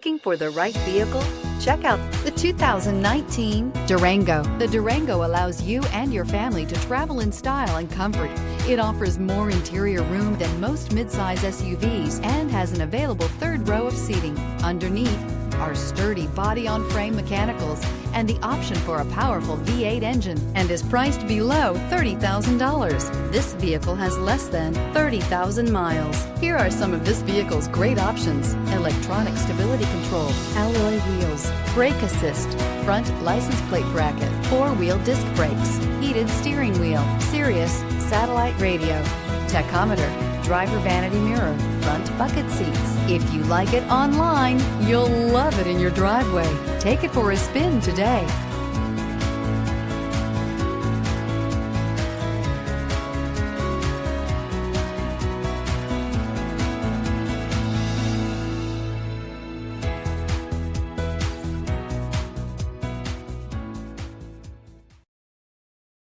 Looking for the right vehicle? Check out the 2019 Durango. The Durango allows you and your family to travel in style and comfort. It offers more interior room than most midsize SUVs and has an available third row of seating. Underneath are sturdy body-on-frame mechanicals and the option for a powerful V8 engine, and is priced below $30,000. This vehicle has less than 30,000 miles. Here are some of this vehicle's great options: electronic stability control, alloy wheels, brake assist, front license plate bracket, four-wheel disc brakes, heated steering wheel, Sirius satellite radio, tachometer, driver vanity mirror, front bucket seats. If you like it online, you'll love it in your driveway. Take it for a spin today.